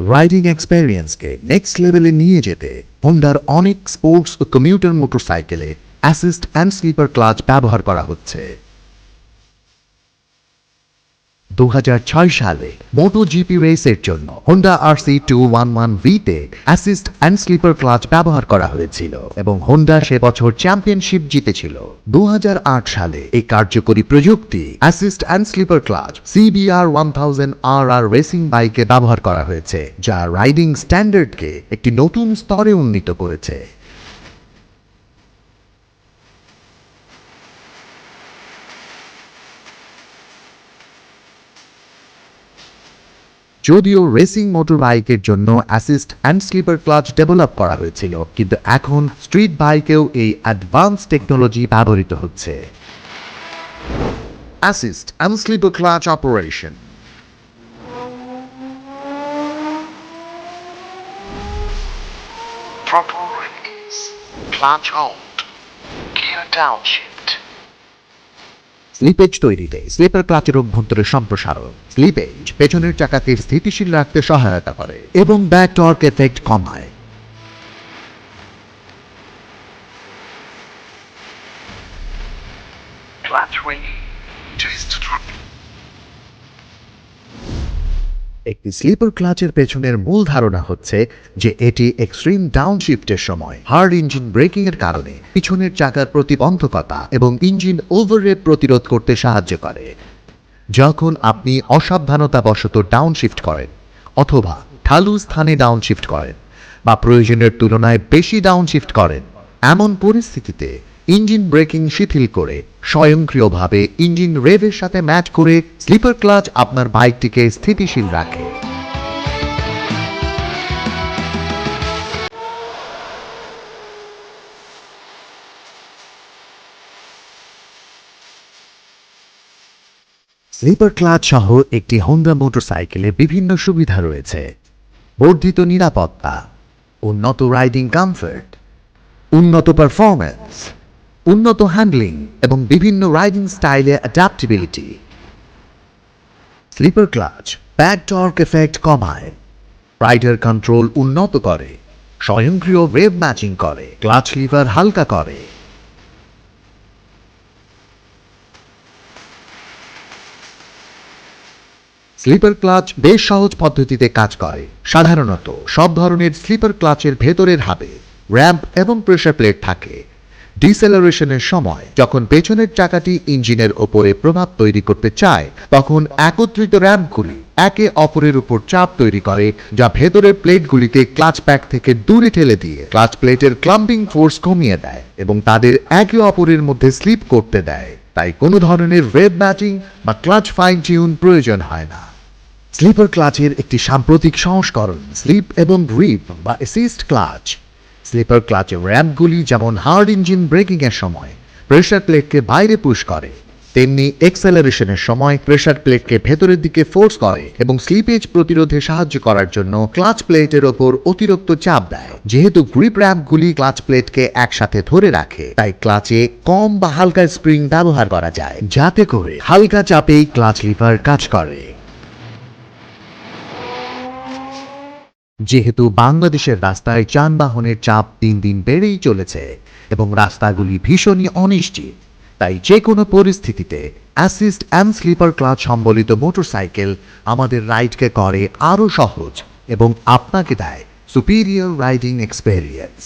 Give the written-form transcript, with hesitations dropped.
Riding এক্সপেরিয়েন্সকে next লেভেলে নিয়ে যেতে হোন্ডার অনেক স্পোর্টস ও কমিউটার মোটরসাইকেলে অ্যাসিস্ট অ্যান্ড স্লিপার ক্লাচ ব্যবহার করা হচ্ছে। 2006 সালে মোটোজিপি রেসের জন্য হোন্ডা RC211V তে অ্যাসিস্ট অ্যান্ড স্লিপার ক্লাচ ব্যবহার করা হয়েছিল এবং হোন্ডা সে বছর চ্যাম্পিয়নশিপ জিতেছিল। 2008 সালে এই কার্যকরী প্রযুক্তি assist and slipper clutch CBR 1000RR racing বাইকে ব্যবহার করা হয়েছে, যা রাইডিং স্ট্যান্ডার্ডকে একটি নতুন স্তরে উন্নীত করেছে। যদিও রেসিং মোটর বাইকের জন্য assist and slipper clutch develop করা হয়েছিল, কিন্তু এখন স্ট্রিট বাইকেও এই অ্যাডভান্স টেকনোলজি ব্যবহৃত হচ্ছে। Assist and slipper clutch operation. Proper release. Clutch hold. Gear downshift. Slippage তৈরিতে স্লিপার ক্লাচের অভ্যন্তরে সম্প্রসারণ স্লিপেজ পেছনের চাকাকে স্থিতিশীল রাখতে সহায়তা করে এবং ব্যাক টর্ক এফেক্ট কমায়। Clutch release. Twist through. একটি স্লিপার ক্লাচের পেছনের মূল ধারণা হচ্ছে যে এটি এক্সট্রিম ডাউনশিফটের সময় হার্ড ইঞ্জিন ব্রেকিং এর কারণে পিছনের চাকার প্রতিবন্ধকতা এবং ইঞ্জিন ওভাররেট প্রতিরোধ করতে সাহায্য করে। যখন আপনি অসাবধানতাবশত ডাউনশিফট করেন অথবা ঢালু স্থানে ডাউনশিফট করেন বা প্রয়োজনের তুলনায় বেশি ডাউনশিফট করেন, এমন পরিস্থিতিতে ইঞ্জিন ব্রেকিং শিথিল করে স্বয়ংক্রিয়ভাবে ইঞ্জিন রেভের সাথে ম্যাচ করে স্লিপার ক্লাচ আপনার বাইকটিকে স্থিতিশীল রাখে। স্লিপার ক্লাচ সহ একটি হোন্ডা মোটরসাইকেলে বিভিন্ন সুবিধা রয়েছে: বর্ধিত নিরাপত্তা, উন্নত রাইডিং কমফোর্ট, উন্নত পারফরম্যান্স, উন্নত হ্যান্ডলিং এবং বিভিন্ন রাইডিং স্টাইলে adaptability. Slipper clutch back torque effect কমায়, রাইডার কন্ট্রোল উন্নত করে, স্বয়ংক্রিয় ওয়েভ ম্যাচিং করে, ক্লাচ লিভার হালকা করে। স্লিপার ক্লাচ বেশ সহজ পদ্ধতিতে কাজ করে। সাধারণত সব ধরনের স্লিপার ক্লাচের ভেতরের হাবে র্যাম্প এবং প্রেসার প্লেট থাকে। ডিসেলারেশনের সময় যখন পেছনের চাকাটি ইঞ্জিনের ওপরে প্রভাব তৈরি করতে চায়, তখন একত্রিত র্যাম্পগুলি একে অপরের উপর চাপ তৈরি করে, যা ভেতরের প্লেটগুলিকে ক্লাচ প্যাক থেকে দূরে ঠেলে দিয়ে ক্লাচ প্লেটের ক্লাম্পিং ফোর্স কমিয়ে দেয় এবং তাদের একে অপরের মধ্যে স্লিপ করতে দেয়। তাই কোনো ধরনের ওয়েভ ম্যাচিং বা ক্লাচ ফাইন টিউন প্রয়োজন হয় না। স্লিপার ক্লাচের একটি সাম্প্রতিক সংস্করণ স্লিপ এবং গ্রিপ বা অ্যাসিস্ট ক্লাচ। স্লিপার ক্লাচের র্যাম্পগুলি যেমন হার্ড ইঞ্জিন ব্রেকিং এর সময় প্রেসার প্লেটকে বাইরে পুশ করে, তেমনি এক্সেলারেশনের সময় প্রেসার প্লেটকে ভেতরের দিকে ফোর্স করে এবং স্লিপেজ প্রতিরোধে সাহায্য করার জন্য ক্লাচ প্লেটের ওপর অতিরিক্ত চাপ দেয়। যেহেতু গ্রিপ র্যাম্পগুলি ক্লাচ প্লেটকে একসাথে ধরে রাখে, তাই ক্লাচে কম বা হালকা স্প্রিং ব্যবহার করা যায়, যাতে করে হালকা চাপেই ক্লাচ লিভার কাজ করে। যেহেতু বাংলাদেশের রাস্তায় যানবাহনের চাপ দিন দিন বেড়েই চলেছে এবং রাস্তাগুলি ভীষণই অনিশ্চিত, তাই যে কোনো পরিস্থিতিতে অ্যাসিস্ট অ্যান্ড স্লিপার ক্লাচ সম্বলিত মোটরসাইকেল আমাদের রাইডকে করে আরও সহজ এবং আপনাকে দেয় সুপিরিয়র রাইডিং এক্সপেরিয়েন্স।